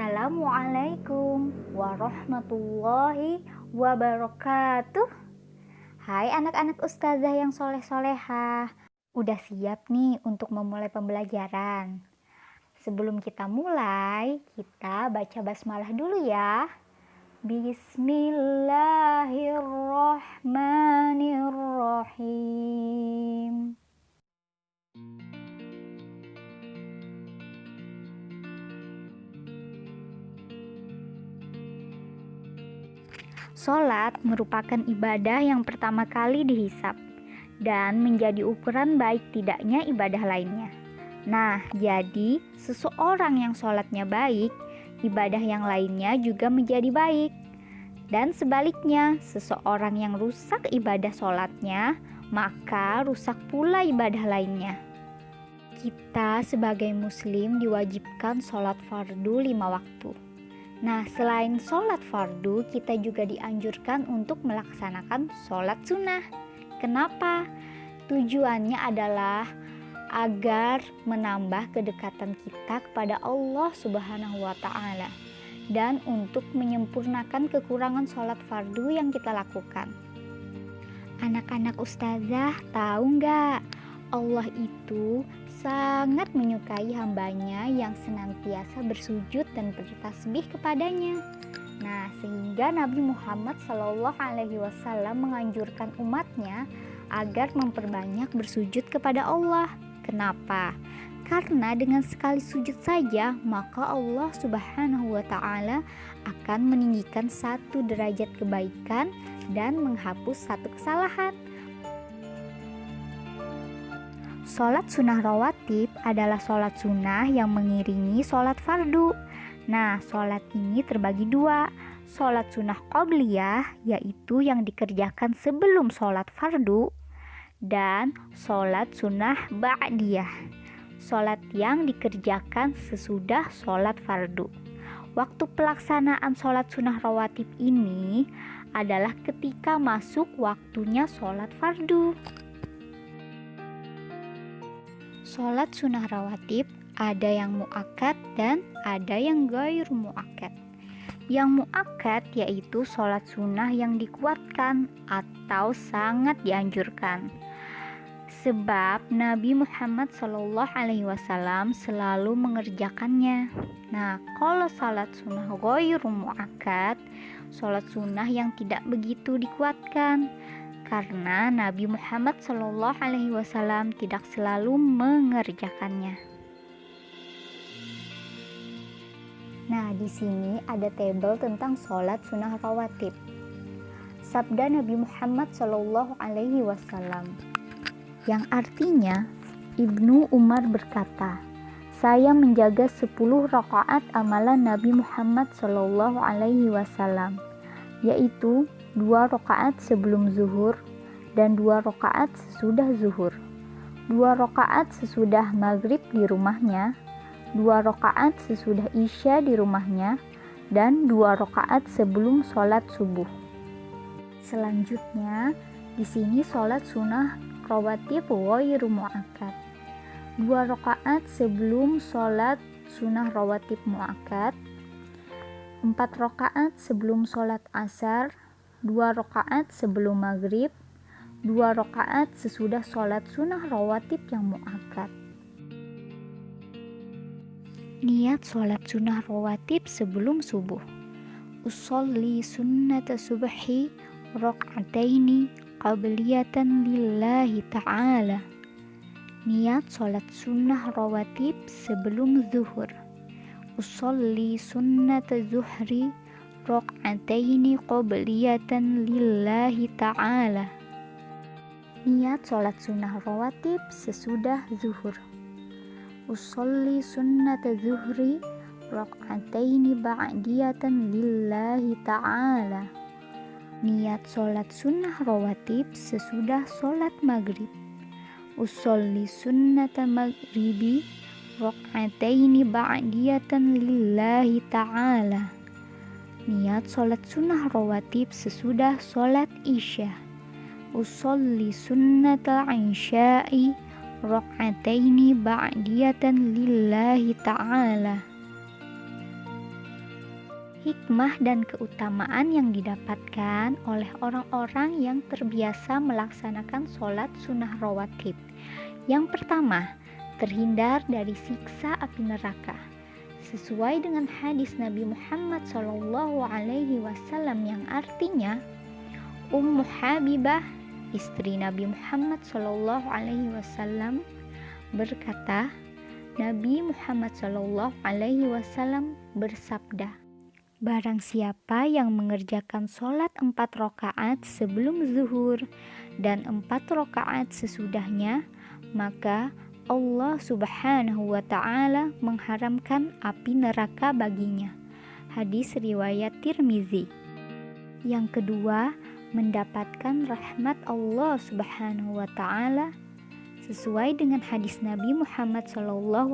Assalamualaikum warahmatullahi wabarakatuh. Hai anak-anak ustazah yang soleh-solehah. Udah siap nih untuk memulai pembelajaran? Sebelum kita mulai, kita baca basmalah dulu ya. Bismillahirrahmanirrahim. Sholat merupakan ibadah yang pertama kali dihisab dan menjadi ukuran baik tidaknya ibadah lainnya. Nah, jadi seseorang yang sholatnya baik, ibadah yang lainnya juga menjadi baik. Dan sebaliknya, seseorang yang rusak ibadah sholatnya, maka rusak pula ibadah lainnya. Kita sebagai muslim diwajibkan sholat fardu 5 waktu. Nah, selain sholat fardu, kita juga dianjurkan untuk melaksanakan sholat sunnah. Kenapa? Tujuannya adalah agar menambah kedekatan kita kepada Allah Subhanahu wa Ta'ala dan untuk menyempurnakan kekurangan sholat fardu yang kita lakukan. Anak-anak ustazah tahu nggak? Allah itu sangat menyukai hambanya yang senantiasa bersujud dan bertasbih kepadanya. Nah, sehingga Nabi Muhammad SAW menganjurkan umatnya agar memperbanyak bersujud kepada Allah. Kenapa? Karena dengan sekali sujud saja, maka Allah Subhanahu wa Ta'ala akan meninggikan 1 derajat kebaikan dan menghapus 1 kesalahan. Sholat sunnah rawatib adalah sholat sunnah yang mengiringi sholat fardu. Nah, sholat ini terbagi 2. Sholat sunnah qobliyah, yaitu yang dikerjakan sebelum sholat fardu, dan sholat sunnah ba'diyah, sholat yang dikerjakan sesudah sholat fardu. Waktu pelaksanaan sholat sunnah rawatib ini adalah ketika masuk waktunya sholat fardu. Sholat sunnah rawatib ada yang mu'akkad dan ada yang ghair mu'akkad. Yang mu'akkad yaitu sholat sunnah yang dikuatkan atau sangat dianjurkan. Sebab Nabi Muhammad SAW selalu mengerjakannya. Nah, kalau sholat sunnah ghair mu'akkad, sholat sunnah yang tidak begitu dikuatkan. Karena Nabi Muhammad SAW tidak selalu mengerjakannya. Nah, di sini ada tabel tentang sholat sunnah rawatib. Sabda Nabi Muhammad SAW, yang artinya Ibnu Umar berkata, saya menjaga 10 rakaat amalan Nabi Muhammad SAW, yaitu 2 rakaat sebelum zuhur dan 2 rakaat sesudah zuhur, 2 rakaat sesudah maghrib di rumahnya, 2 rakaat sesudah isya di rumahnya, dan 2 rakaat sebelum sholat subuh. Selanjutnya, di sini sholat sunnah rawatib ghair mu'akkad. 2 rakaat sebelum sholat sunnah rawatib mu'akkad, 4 rakaat sebelum sholat asar, 2 rakaat sebelum maghrib, 2 rakaat sesudah sholat sunnah rawatib yang mu'akkad. Niat sholat sunnah rawatib sebelum subuh. Usolli sunnata subhi rak'ataini qabliyatan lillahi ta'ala. Niat sholat sunnah rawatib sebelum zuhur. Usolli sunnata zuhri rak'ataini qabliyatan lillahi ta'ala. Niat sholat sunnah rawatib sesudah zuhur. Usolli sunnata zuhri rak'ataini ba'diyatan lillahi ta'ala. Niat sholat sunnah rawatib sesudah sholat maghrib. Usolli sunnata maghribi rak'ataini ba'diyatan lillahi ta'ala. Niat sholat sunnah rawatib sesudah sholat isya. Usolli sunnata isya'i rak'ataini ba'diyatan lillahi ta'ala. Hikmah dan keutamaan yang didapatkan oleh orang-orang yang terbiasa melaksanakan sholat sunnah rawatib. Yang pertama, terhindar dari siksa api neraka. Sesuai dengan hadis Nabi Muhammad SAW yang artinya, Ummu Habibah, istri Nabi Muhammad SAW berkata, Nabi Muhammad SAW bersabda, barang siapa yang mengerjakan sholat 4 rakaat sebelum zuhur dan 4 rakaat sesudahnya, maka Allah Subhanahu wa Ta'ala mengharamkan api neraka baginya. Hadis riwayat Tirmizi. Yang kedua, mendapatkan rahmat Allah Subhanahu wa Ta'ala sesuai dengan hadis Nabi Muhammad SAW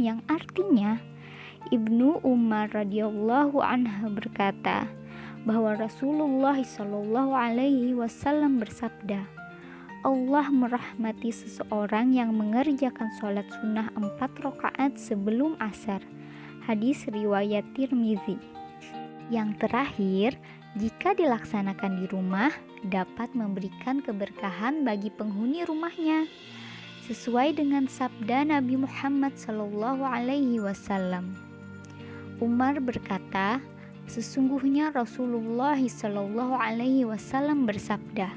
yang artinya, Ibnu Umar radhiyallahu anha berkata bahwa Rasulullah SAW bersabda, Allah merahmati seseorang yang mengerjakan sholat sunnah 4 rakaat sebelum asar. Hadis riwayat Tirmizi. Yang terakhir, jika dilaksanakan di rumah, dapat memberikan keberkahan bagi penghuni rumahnya. Sesuai dengan sabda Nabi Muhammad SAW. Umar berkata, sesungguhnya Rasulullah SAW bersabda,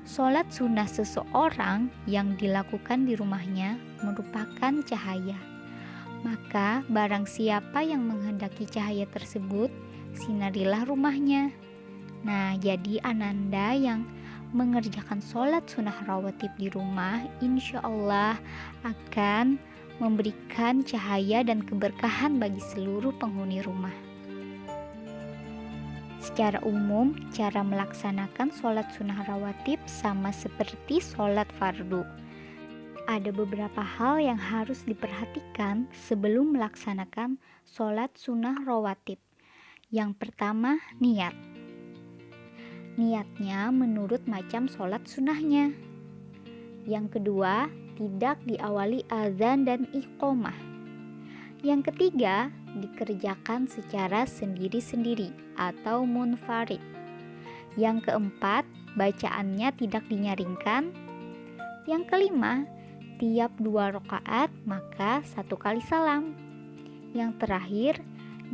sholat sunnah seseorang yang dilakukan di rumahnya merupakan cahaya. Maka barang siapa yang menghendaki cahaya tersebut, sinarilah rumahnya. Nah, jadi Ananda yang mengerjakan sholat sunnah rawatib di rumah, insya Allah akan memberikan cahaya dan keberkahan bagi seluruh penghuni rumah. Secara umum, cara melaksanakan sholat sunnah rawatib sama seperti sholat fardu. Ada beberapa hal yang harus diperhatikan sebelum melaksanakan sholat sunnah rawatib. Yang pertama, niat. Niatnya menurut macam sholat sunnahnya. Yang kedua, tidak diawali azan dan iqomah. Yang ketiga, dikerjakan secara sendiri-sendiri atau munfarid. Yang keempat, bacaannya tidak dinyaringkan. Yang kelima, tiap 2 rakaat maka 1 kali salam. Yang terakhir,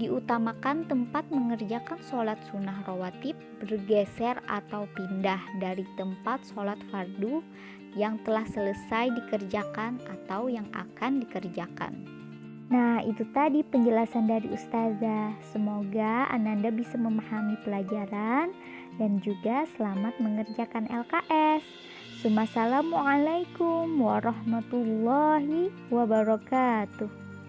diutamakan tempat mengerjakan sholat sunnah rawatib bergeser atau pindah dari tempat sholat fardu yang telah selesai dikerjakan atau yang akan dikerjakan. Nah, itu tadi penjelasan dari Ustazah. Semoga Ananda bisa memahami pelajaran dan juga selamat mengerjakan LKS. Assalamualaikum warahmatullahi wabarakatuh.